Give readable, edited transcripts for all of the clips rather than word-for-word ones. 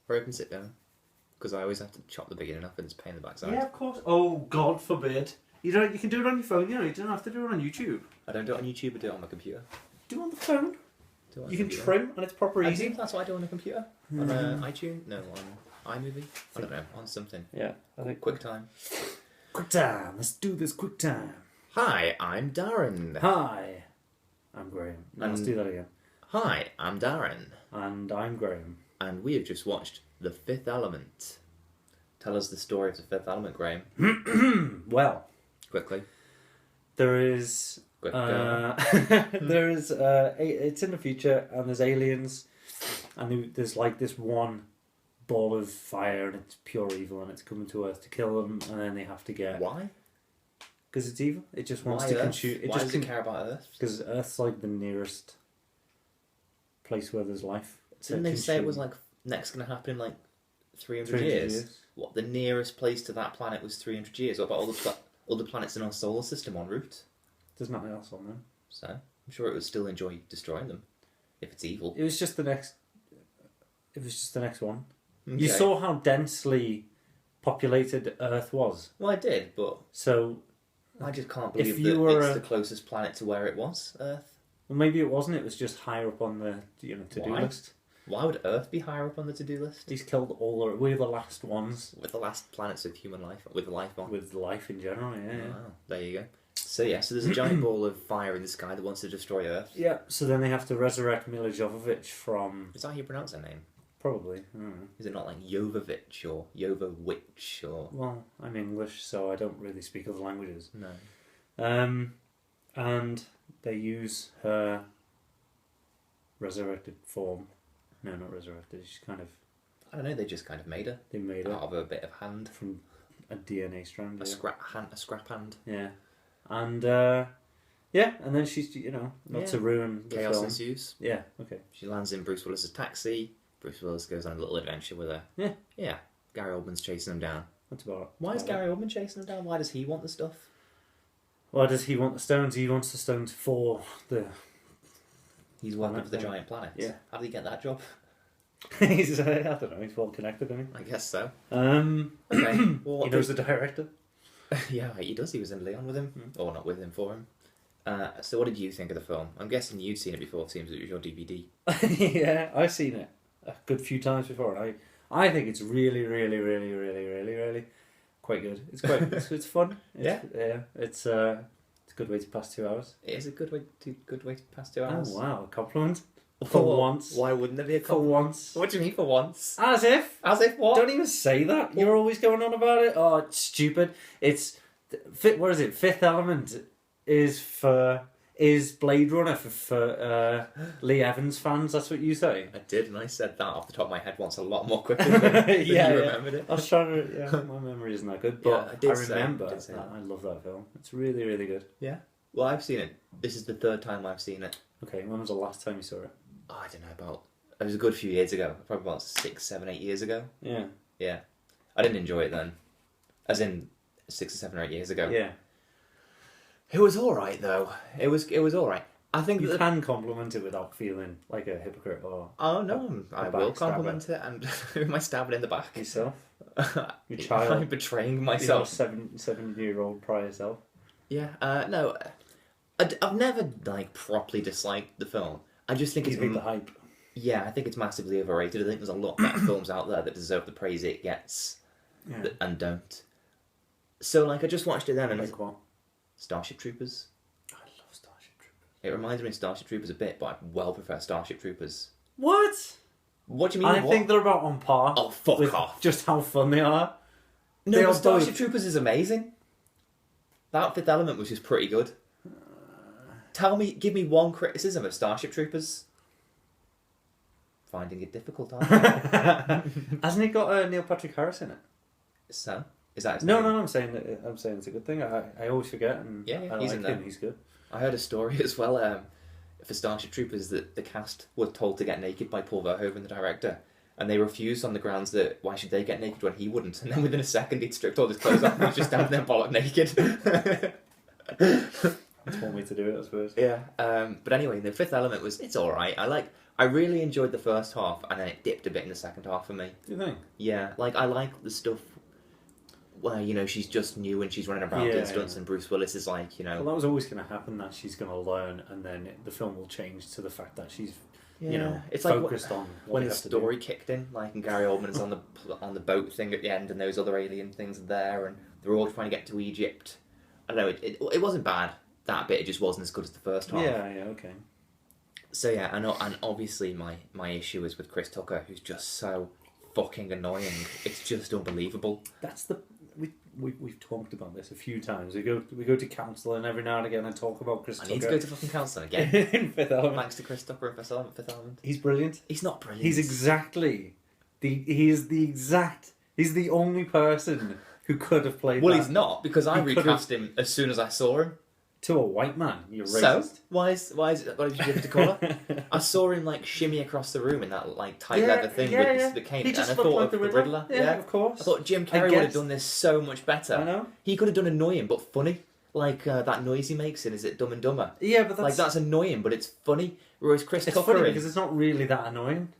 or open sit down. Because I always have to chop the beginning up and it's a pain in the backside. Yeah, of course. Oh, God forbid. You can do it on your phone, you don't have to do it on YouTube. I don't do it on YouTube, I do it on my computer. Do it on the phone. You can computer. trim and it's proper I easy. think that's what I do on a computer. On iTunes? No, on iMovie? I don't know, on something. Yeah, I think. QuickTime. QuickTime, let's do this QuickTime. Hi, I'm Darren. Hi, I'm Graham. Let's do that again. Hi, I'm Darren. And I'm Graham. And we have just watched The Fifth Element. Tell us the story of The Fifth Element, Graham. Well, Quickly. there is... there is... it's in the future, and there's aliens, and there's like this one ball of fire, and it's pure evil, and it's coming to Earth to kill them, and then they have to get... Why? Because it's evil. It just wants Why to Earth? consume... Why does it care about Earth? Because Earth's like the nearest place where there's life. Didn't they say it was like next going to happen in like 300 years? What, the nearest place to that planet was 300 years? What about all the planets in our solar system en route? There's nothing else on them. So, I'm sure it would still enjoy destroying them, if it's evil. It was just the next one. Okay. You saw how densely populated Earth was. Well, I did, but... So... I just can't believe if that you were it's the closest planet to where it was, Earth. Well, maybe it wasn't. It was just higher up on the to-do list. Why would Earth be higher up on the to-do list? He's killed all the... We're the last ones. With the last planets with human life, with life on. With life in general, yeah. Wow, there you go. So there's a giant ball of fire in the sky that wants to destroy Earth. Yeah, so then they have to resurrect Mila Jovovich from... Is that how you pronounce her name? Probably. I don't know. Is it not like Jovovich or Jovowitch or... Well, I'm English, so I don't really speak other languages. No. And they use her resurrected form. No, not resurrected. She's kind of... I don't know, they just kind of made her. They made her. Out of a bit of hand. From a DNA strand. A scrap hand. Yeah. And, and then she's, not to ruin the Chaos film. ensues. Yeah, okay. She lands in Bruce Willis's taxi. Bruce Willis goes on a little adventure with her. Yeah. Yeah. Gary Oldman's chasing him down. That's about it. Why is Gary Oldman chasing him down? Why does he want the stuff? Why does he want the stones? He wants the stones for the... He's working for the giant planets. Yeah. How did he get that job? He's, I don't know, he's well connected, isn't he? I guess so. Okay. Well, he knows the director. Yeah, he does. He was in Leon with him. Or not with him, for him. So what did you think of the film? I'm guessing you'd seen it before, it seems it was your DVD. Yeah, I've seen it a good few times before. I think it's really, really, really, really, really, really quite good. It's quite it's fun. Yeah, it's a good way to pass 2 hours. It is a good way to pass 2 hours. Oh wow, a compliment for once. Why wouldn't there be a compliment? For once. What do you mean for once? As if what? Don't even say that. You're always going on about it. Oh, it's stupid. It's what is it? Fifth Element is Blade Runner for Lee Evans fans. That's what you say. I did, and I said that off the top of my head once a lot more quickly than you remembered it. I was trying to. Yeah, my memory isn't that good, but I remember. I love that film. It's really, really good. Yeah. Well, I've seen it. This is the third time I've seen it. Okay, when was the last time you saw it? Oh, I don't know, it was a good few years ago. Probably about 6, 7, 8 years ago. Yeah. Yeah. I didn't enjoy it then. As in 6 or 7 or 8 years ago. Yeah. It was alright though. It was alright. I think you can compliment it without feeling like a hypocrite or... Oh no, I will compliment it, and who am I stabbing in the back? Yourself? Your child? I'm betraying myself. Your 7-year-old prior self? Yeah, no. I've never properly disliked the film. I just think it's the hype. Yeah, I think it's massively overrated. I think there's a lot better films out there that deserve the praise it gets, and don't. So I just watched it then, and what? Starship Troopers. I love Starship Troopers. It reminds me of Starship Troopers a bit, but I well prefer Starship Troopers. What? What do you mean? I think they're about on par. Oh, fuck off! Just how fun they are. No, but Starship Troopers is amazing. That Fifth Element was just pretty good. Give me one criticism of Starship Troopers. Finding it difficult, aren't I? Hasn't it got Neil Patrick Harris in it? So, is that his name? No, I'm saying it's a good thing. I always forget, and I he's like in there. him. He's good. I heard a story as well for Starship Troopers that the cast were told to get naked by Paul Verhoeven, the director, and they refused on the grounds that why should they get naked when he wouldn't? And then within a second he'd stripped all his clothes off and was just standing there bollock naked. That's one way to do it, I suppose. Yeah, but anyway, the Fifth Element it's alright. I really enjoyed the first half, and then it dipped a bit in the second half for me. Do you think? Yeah, like I like the stuff where, you know, she's just new and she's running around doing stunts, and Bruce Willis is like, you know... Well, that was always going to happen, that she's going to learn, and then the film will change to the fact that she's, you know, it's focused like on what when you the have to story kicked in, like, and Gary Oldman is on the boat thing at the end, and those other alien things are there, and they're all trying to get to Egypt. I don't know, it wasn't bad, that bit, it just wasn't as good as the first half. Yeah, okay. So yeah, I know, and obviously my issue is with Chris Tucker, who's just so fucking annoying. It's just unbelievable. That's the... We've talked about this a few times. We go to counselling every now and again and talk about Chris Tucker. I need to go to fucking counselling again. In Fifth Element. Thanks to Chris Tucker in Fifth Element. He's brilliant. He's not brilliant. He's exactly... He's the only person who could have played Well, that. he's not, because I recast him as soon as I saw him. To a white man, you're So, racist. why is it got to be different colour? I saw him like shimmy across the room in that like tight leather thing with the cane, He just and I looked thought like of the the Riddler. Riddler. Yeah, of course. I thought Jim Carrey would have done this so much better. I know. He could have done annoying but funny, like that noise he makes in Is It Dumb and Dumber? Yeah, but that's annoying, but it's funny. Whereas Chris it's Tucker funny because it's not really that annoying.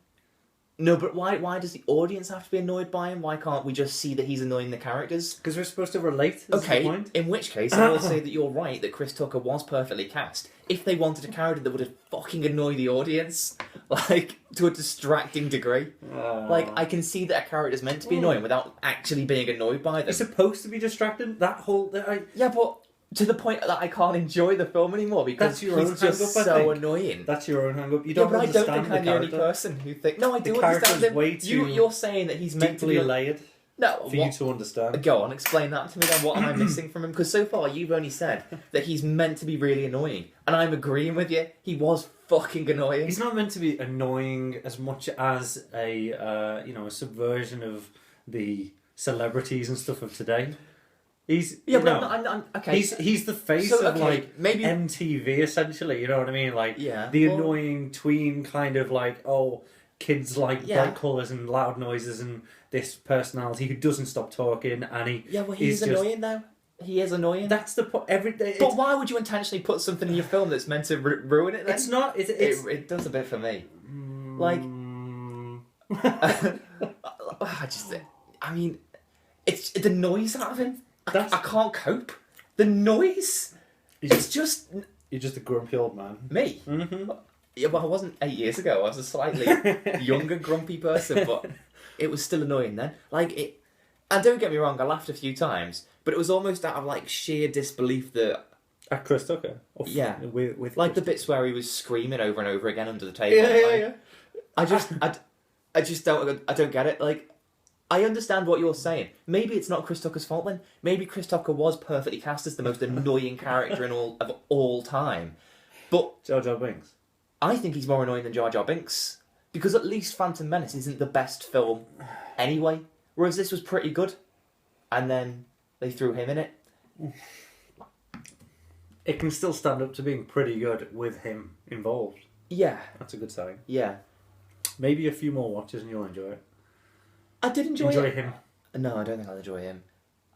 No, but why does the audience have to be annoyed by him? Why can't we just see that he's annoying the characters? Because we're supposed to relate. Okay, in which case I will say that you're right, that Chris Tucker was perfectly cast. If they wanted a character that would have fucking annoyed the audience, like, to a distracting degree. Like, I can see that a character is meant to be annoying without actually being annoyed by them. It's supposed to be distracting. Yeah, but to the point that I can't enjoy the film anymore because he's just so annoying. That's your own hang-up. You don't understand I don't think I'm the only person who thinks... No, I do understand him. Way too you're saying that he's meant to be... layered. No, for you to understand. Go on, explain that to me then. What am I missing from him? Because so far you've only said that he's meant to be really annoying, and I'm agreeing with you. He was fucking annoying. He's not meant to be annoying as much as a a subversion of the celebrities and stuff of today. He's okay. He's the face of maybe MTV essentially. You know what I mean? Like the annoying tween kind of like kids like bright colours and loud noises and this personality who doesn't stop talking and he he's annoying though. He is annoying. That's the point. Every day. But why would you intentionally put something in your film that's meant to ruin it? Then? It's not. It does a bit for me. It's the noise out of him. I can't cope. The noise. You're just a grumpy old man. Me. Mm-hmm. Yeah, well, I wasn't 8 years ago. I was a slightly younger, grumpy person, but it was still annoying then. And don't get me wrong, I laughed a few times, but it was almost out of sheer disbelief that. At Chris Tucker. With the bits where he was screaming over and over again under the table. Yeah. I just don't get it. I understand what you're saying. Maybe it's not Chris Tucker's fault then. Maybe Chris Tucker was perfectly cast as the most annoying character of all time. But Jar Jar Binks. I think he's more annoying than Jar Jar Binks. Because at least Phantom Menace isn't the best film anyway. Whereas this was pretty good. And then they threw him in it. It can still stand up to being pretty good with him involved. Yeah. That's a good sign. Yeah. Maybe a few more watches and you'll enjoy it. I did enjoy him. No, I don't think I'll enjoy him.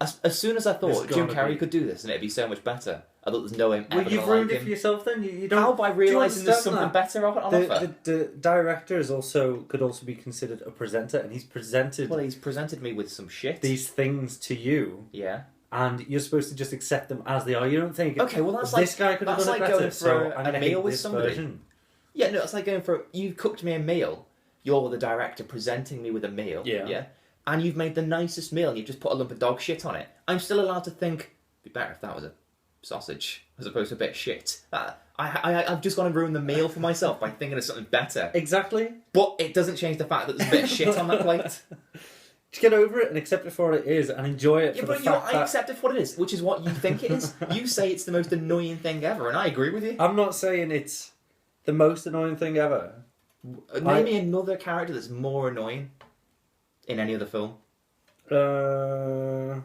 As soon as I thought Jim Carrey could do this and it'd be so much better, I thought there's no way Well, you've ruined it for yourself then. You don't. How by realising there's something better on offer? The director could also be considered a presenter, and he's presented. Well, he's presented me with some shit. These things to you. Yeah. And you're supposed to just accept them as they are. You don't think. Okay, well that's this guy could have done it better. Going for a meal with somebody. Version. Yeah, no, it's like going for. You've cooked me a meal. You're the director presenting me with a meal. Yeah. And you've made the nicest meal and you've just put a lump of dog shit on it. I'm still allowed to think, it'd be better if that was a sausage as opposed to a bit of shit. I've just gone and ruined the meal for myself by thinking of something better. Exactly. But it doesn't change the fact that there's a bit of shit on that plate. Just get over it and accept it for what it is and enjoy it. I accept it for what it is, which is what you think it is. You say it's the most annoying thing ever, and I agree with you. I'm not saying it's the most annoying thing ever. Name me another character that's more annoying. In any other film? In a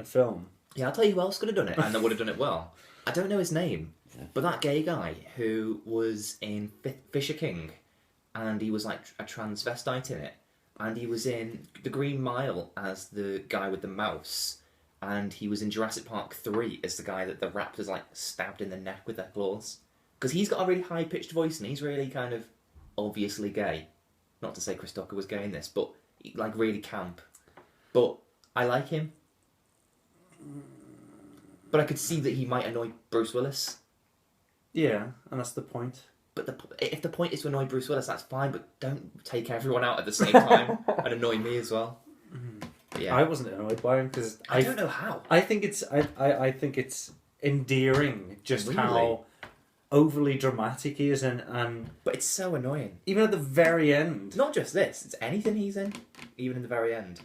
film? Yeah, I'll tell you who else could have done it, and that would have done it well. I don't know his name, but that gay guy who was in Fisher King, and he was like a transvestite in it, and he was in The Green Mile as the guy with the mouse, and he was in Jurassic Park 3 as the guy that the raptors stabbed in the neck with their claws. Because he's got a really high-pitched voice, and he's really kind of obviously gay. Not to say Chris Tucker was gay in this, but like really camp. But I like him. But I could see that he might annoy Bruce Willis. Yeah, and that's the point. But if the point is to annoy Bruce Willis, that's fine. But don't take everyone out at the same time and annoy me as well. Yeah. I wasn't annoyed by him because I don't know how. I think it's endearing just Really? how overly dramatic he is, and But it's so annoying. even at the very end, Not just this; it's anything he's in. Even in the very end.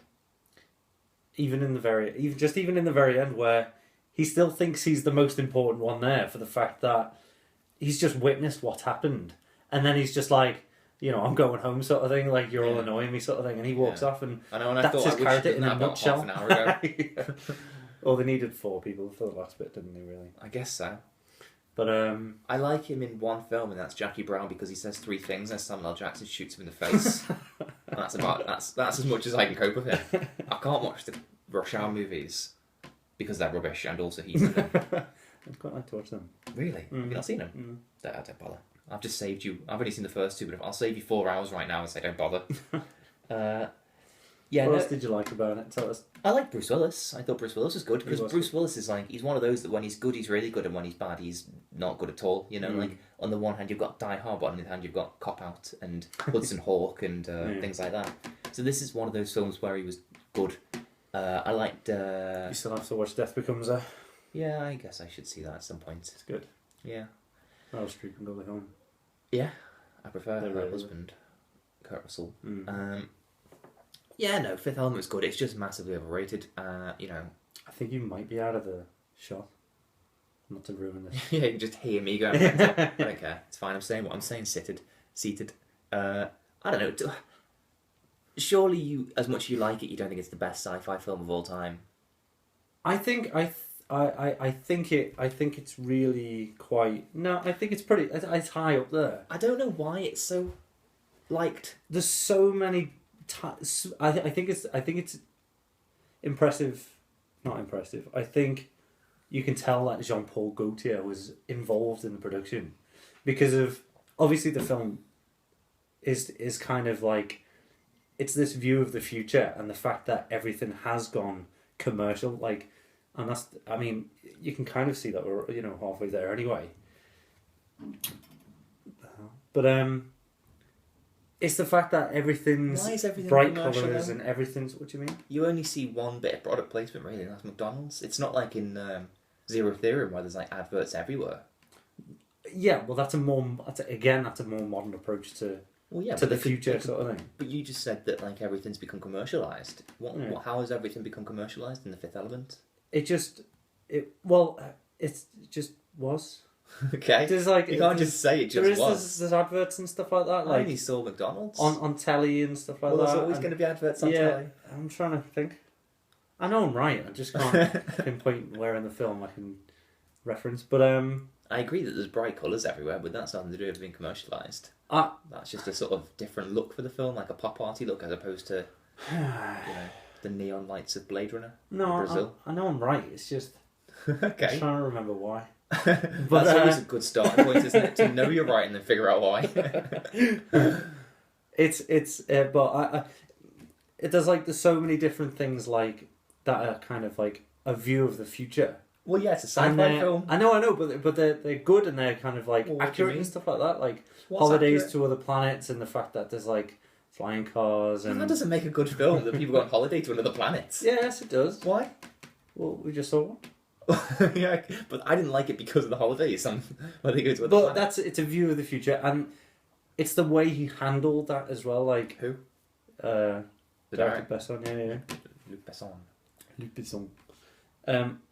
even in the very end, where he still thinks he's the most important one there for the fact that he's just witnessed what happened, and then he's just like, I'm going home, sort of thing. Like, you're all annoying me, sort of thing, and he walks off, and I know, and I that's thought his I wish character you'd in done a that about nutshell. half an hour ago. Yeah. Well, they needed 4 people for the last bit, didn't they? Really? I guess so. But I like him in one film, and that's Jackie Brown, because he says 3 things, and Samuel L. Jackson shoots him in the face. And that's as much as I can cope with him. I can't watch the Rush Hour movies because they're rubbish, and also he's in them. I'd quite like to watch them. Really? Have you not seen them? Don't bother. I've just saved you. I've only seen the first 2, but I'll save you 4 hours right now and say don't bother. What else did you like about it? Tell us. I like Bruce Willis. I thought Bruce Willis was good because was Bruce Willis is like, he's one of those that when he's good, he's really good, and when he's bad, he's not good at all. Like on the one hand, you've got Die Hard, but on the other hand, you've got Cop Out and Hudson Hawk and things like that. So this is one of those films where he was good. I liked. You still have to watch Death Becomes a. Yeah, I guess I should see that at some point. It's good. Yeah. Meryl Streep and Goldie Hawn. Yeah, I prefer They're her really husband, Kurt Russell. Mm. Yeah, no, Fifth Element's good. It's just massively overrated. I think you might be out of the shot. Not to ruin this. Yeah, you can just hear me going. I don't care. It's fine. I'm saying what I'm saying. Seated. I don't know. Surely you, as much as you like it, you don't think it's the best sci-fi film of all time. I think it's really quite. No, I think it's pretty. It's high up there. I don't know why it's so liked. There's so many. I think it's impressive. Not impressive. I think you can tell that Jean-Paul Gaultier was involved in the production because of obviously the film is kind of like it's this view of the future and the fact that everything has gone commercial. Like, and that's. I mean, you can kind of see that we're halfway there anyway. But it's the fact that everything's Why is everything bright commercial colours then? and everything's. What do you mean? You only see one bit of product placement, really, and that's McDonald's. It's not like in Zero Theorem where there's like adverts everywhere. Yeah, well, that's a more modern approach to the future sort of thing. But you just said that like everything's become commercialised. How has everything become commercialised in The Fifth Element? It just was. Okay. There's like you can't just say it just was. There's adverts and stuff like that. I only saw McDonald's on telly and stuff like that. There's always going to be adverts on telly. I'm trying to think. I know I'm right. I just can't pinpoint where in the film I can reference. But I agree that there's bright colours everywhere, but that's nothing to do with being commercialised. That's just a sort of different look for the film, like a pop party look, as opposed to the neon lights of Blade Runner in Brazil. I know I'm right. It's just okay. I'm trying to remember why. But that's always a good starting point, isn't it? To know you're right and then figure out why. There's so many different things like that are kind of like a view of the future. Well, yeah, it's a sci-fi film. I know, but they're good and they're kind of like accurate and stuff like that. Like holidays to other planets and the fact that there's like flying cars and that doesn't make a good film that people go on holiday to another planet. Yes, it does. Why? Well, we just saw one. Yeah, but I didn't like it because of the holidays. It's a view of the future, and it's the way he handled that as well. Like who? The director Besson, yeah. Luc Besson.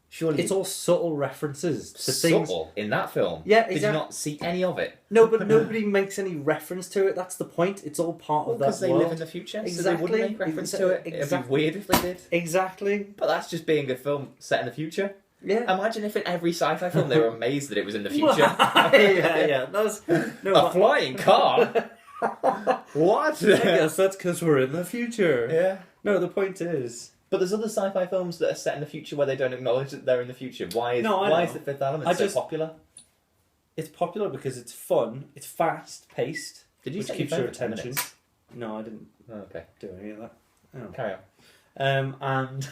Surely it's all subtle references to things in that film. Yeah, exactly. Did you not see any of it? No, but nobody makes any reference to it. That's the point. It's all part of that because they world. live in the future, exactly. So they wouldn't make reference to it. It'd be weird if they did. Exactly. But that's just being a film set in the future. Yeah. Imagine if in every sci-fi film they were amazed that it was in the future. yeah. A flying car? What? I guess that's because we're in the future. Yeah. No, the point is... But there's other sci-fi films that are set in the future where they don't acknowledge that they're in the future. Why is The Fifth Element so popular? It's popular because it's fun, it's fast-paced, Did you which set keeps your your phone for 10 attention. minutes? No, I didn't Oh, okay. do any of that. Oh. Carry on. And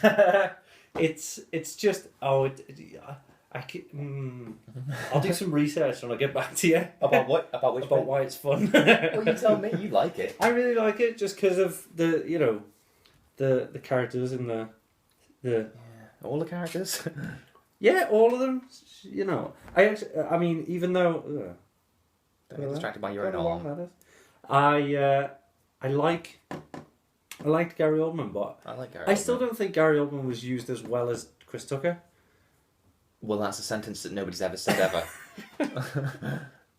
it's just I'll do some research and I'll get back to you About what? About which? about why it's fun. Well, you tell me. You like it. I really like it just because of the the characters and the Yeah. All the characters. yeah, all of them. I mean, even though Don't get distracted by your own arm. I liked Gary Oldman, but I like Gary. I still Oldman. don't think Gary Oldman was used as well as Chris Tucker. Well, that's a sentence that nobody's ever said ever.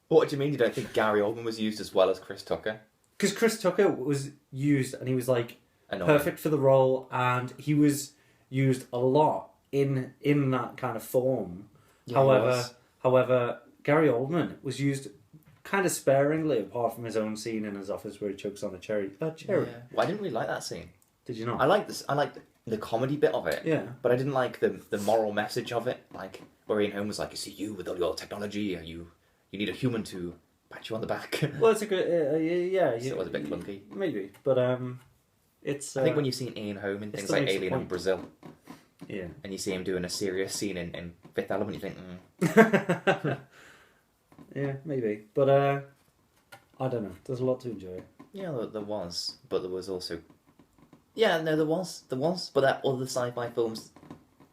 What do you mean you don't think Gary Oldman was used as well as Chris Tucker? Because Chris Tucker was used and he was like Annoying. perfect for the role, and he was used a lot in that kind of form. Yeah, However, Gary Oldman was used kind of sparingly, apart from his own scene in his office where he chokes on a cherry. Cherry. Yeah. Well, I didn't really like that scene. Did you not? I like this. I liked the comedy bit of it. Yeah. But I didn't like the moral message of it. Like where Ian Holm was like, "You see, you with all your technology, you need a human to pat you on the back." Well, it's a good. Yeah. So it was a bit clunky. Maybe, but it's. I think when you've seen Ian Holm in it things still like makes a Alien and point. Brazil, Yeah. and you see him doing a serious scene in Fifth Element, you think, Yeah, maybe, but I don't know. There's a lot to enjoy. yeah, there was, but there was also, yeah, no, there was, but there are other sci-fi films,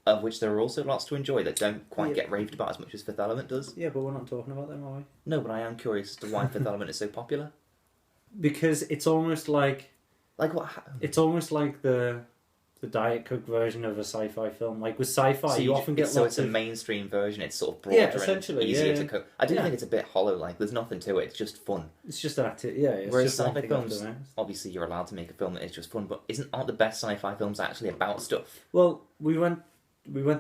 of which there are also lots to enjoy that don't quite get raved about as much as Fifth Element does. Yeah, but we're not talking about them, are we? No, but I am curious as to why Fifth Element is so popular. Because it's almost like Like it's almost like the Diet Coke version of a sci-fi film. Like with sci-fi, you often get so lots it's a of mainstream version. It's sort of broader essentially, and easier yeah. to cope. I do Yeah. think it's a bit hollow. Like there's nothing to it. It's just fun. It's just an activity. Yeah, it's Whereas just one sci-fi thing after films, the next. obviously, you're allowed to make a film that is just fun. But aren't the best sci-fi films actually about stuff? Well, we went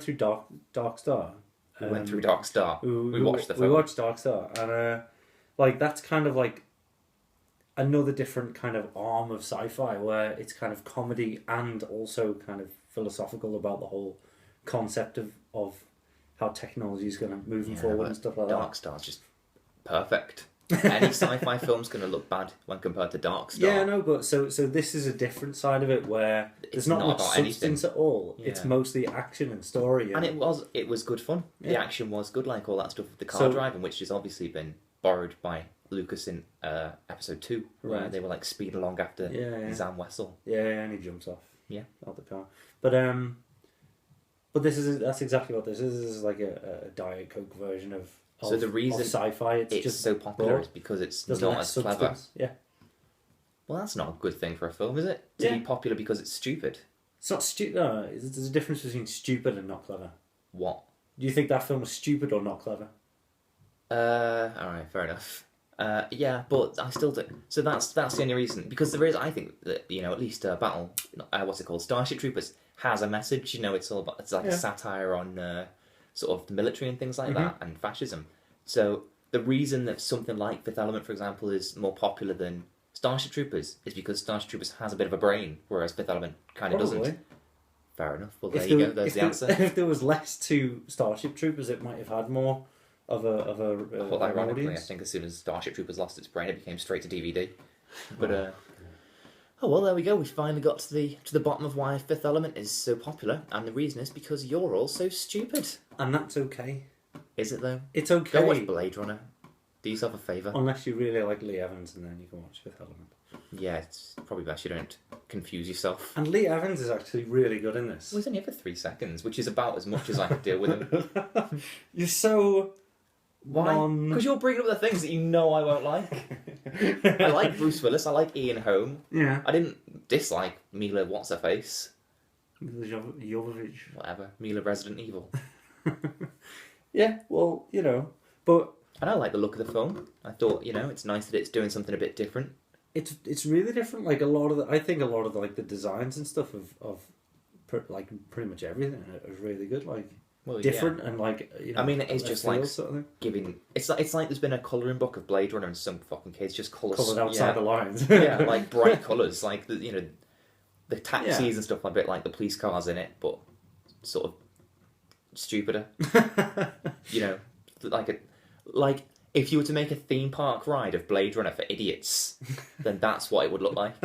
through Dark Star. We went through Dark Star. We watched the film. We watched Dark Star, and like that's kind of like another different kind of arm of sci-fi where it's kind of comedy and also kind of philosophical about the whole concept of how technology is going to move forward and stuff like Dark Star's just perfect. Any sci-fi film's going to look bad when compared to Dark Star. Yeah, no, but so this is a different side of it where there's not much about substance anything. at all. Yeah. It's mostly action and story. And it was good fun. The Yeah. action was good, like all that stuff with the car So- driving, which has obviously been borrowed by Lucas in episode 2, where Right. they were like speeding along after Yeah. Zam Wessel. Yeah, and he jumps off. Yeah. Out the car. But that's exactly what this is. This is like a Diet Coke version of So the reason of sci-fi. It's just so popular broad. is because it's There's not less as clever. substance. Yeah. Well, that's not a good thing for a film, is it? To Yeah. be popular because it's stupid. It's not stupid. No, there's a difference between stupid and not clever. What? Do you think that film was stupid or not clever? Alright, fair enough. Yeah, but I still do. So that's the only reason. Because there is, I think, that, at least Battle, what's it called? Starship Troopers has a message. It's all about, it's like a satire on sort of the military and things like that, and fascism. So the reason that something like Fifth Element, for example, is more popular than Starship Troopers is because Starship Troopers has a bit of a brain, whereas Fifth Element kind of doesn't. Fair enough. Well, there you go. There's the answer. If there was less to Starship Troopers, it might have had more of a Well, ironically, audience. I think as soon as Starship Troopers lost its brain, it became straight to DVD. But oh well, there we go. We finally got to the bottom of why Fifth Element is so popular, and the reason is because you're all so stupid. And that's okay. Is it though? It's okay. Go watch Blade Runner. Do yourself a favour. Unless you really like Lee Evans, and then you can watch Fifth Element. Yeah, it's probably best you don't confuse yourself. And Lee Evans is actually really good in this. Well, he's only here for 3 seconds, which is about as much as I could deal with him. You're so... Why? Because you're bringing up the things that you know I won't like. I like Bruce Willis. I like Ian Holm. Yeah. I didn't dislike Mila What's-Her-Face. Jovovich. Whatever. Mila Resident Evil. Yeah, well, but... And I like the look of the film. I thought, it's nice that it's doing something a bit different. It's really different. Like I think a lot of the designs and stuff of pretty much everything is really good. Like different and I mean, it is just like sort of thing. giving. It's like there's been a colouring book of Blade Runner and some fucking kids just Coloured outside the lines. Yeah, like bright colours, like the taxis and stuff, a bit like the police cars in it, but sort of stupider. Like if you were to make a theme park ride of Blade Runner for idiots, then that's what it would look like.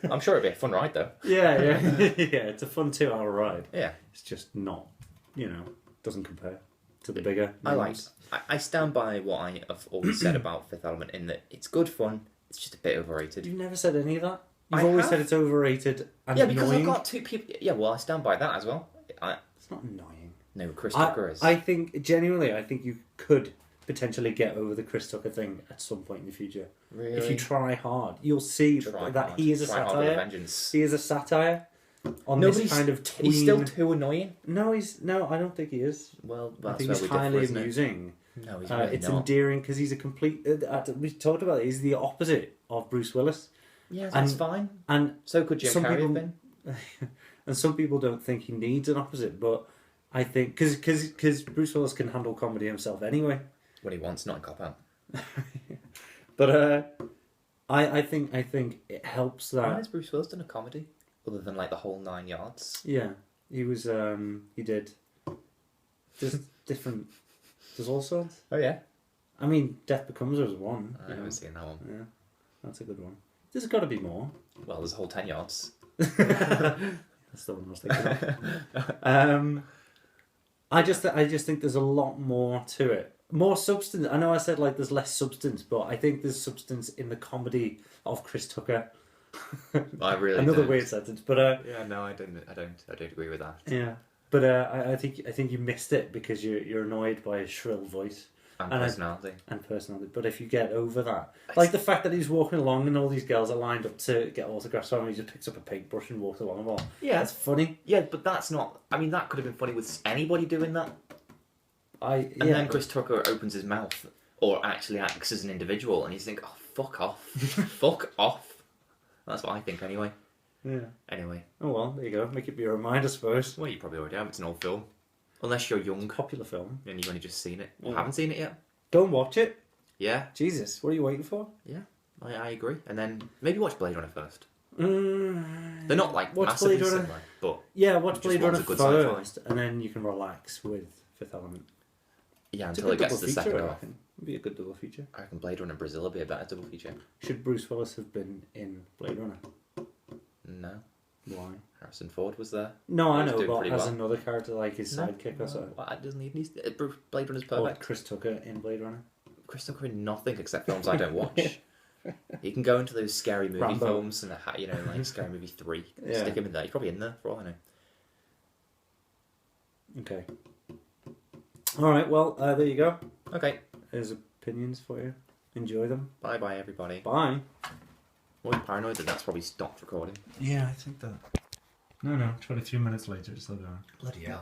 I'm sure it'd be a fun ride, though. Yeah. Yeah, it's a fun 2-hour ride. Yeah. It's just not, doesn't compare to the bigger. I stand by what I have always said about Fifth Element in that it's good fun, it's just a bit overrated. You've never said any of that? You've always said it's overrated and yeah, because annoying. I've got two people... Yeah, well, I stand by that as well. It's not annoying. No, Chris Tucker is. I think you could potentially get over the Chris Tucker thing at some point in the future. Really? If you try hard, you'll see that he is a satire. He is a satire on this kind of tween... He's still too annoying. No, I don't think he is. Well, I think he's highly amusing. No, he's really it's not. endearing because he's a complete... we talked about it. He's the opposite of Bruce Willis. Yeah, that's fine. And so could Jim Carrey have been. And some people don't think he needs an opposite, but I think... Because Bruce Willis can handle comedy himself anyway. When he wants, not a cop-out. But I think it helps that... When has Bruce Willis done a comedy? Other than, like, the whole 9 yards? Yeah. He was... he did... There's different... There's all sorts. Oh, yeah? I mean, Death Becomes Her is one. I haven't seen that one. Yeah. That's a good one. There's got to be more. Well, there's a whole 10 yards. That's the one I was thinking of. I just think there's a lot more to it. More substance. I know I said like there's less substance, but I think there's substance in the comedy of Chris Tucker. I really another don't. weird sentence, but yeah, no, I don't agree with that. Yeah, but I think you missed it because you're annoyed by his shrill voice and personality. But if you get over that, like the fact that he's walking along and all these girls are lined up to get autographs from him, he just picks up a paintbrush and walks along them all. Yeah, that's funny. Yeah, but that's not. I mean, that could have been funny with anybody doing that. Then Chris Tucker opens his mouth, or actually acts as an individual, and you think, "Oh, fuck off, fuck off." That's what I think, anyway. Yeah. Anyway. Oh well, there you go. Make it be your mind, I suppose. Well, you probably already have. It's an old film, unless you're young, popular film, and you've only just seen it. Or haven't seen it yet. Go and watch it. Yeah. Jesus, what are you waiting for? Yeah, I agree. And then maybe watch Blade Runner first. They're not like massively similar, but yeah, watch Blade Runner first, and then you can relax with Fifth Element. Yeah, until it gets to the second half. It'd be a good double feature. I reckon Blade Runner and Brazil would be a better double feature. Should Bruce Willis have been in Blade Runner? No. Why? Harrison Ford was there. No, I know, but as another character, like his sidekick or something. Well, it doesn't need. Blade Runner's perfect. Or Chris Tucker in Blade Runner. Chris Tucker in nothing except films I don't watch. He can go into those scary movie films and like Scary Movie 3. Yeah. Stick him in there. He's probably in there for all I know. Okay. All right. Well, there you go. Okay. There's opinions for you. Enjoy them. Bye bye everybody. Bye. Well, I'm paranoid that's probably stopped recording. Yeah, I think that. No, 23 minutes later it's still going. Bloody hell.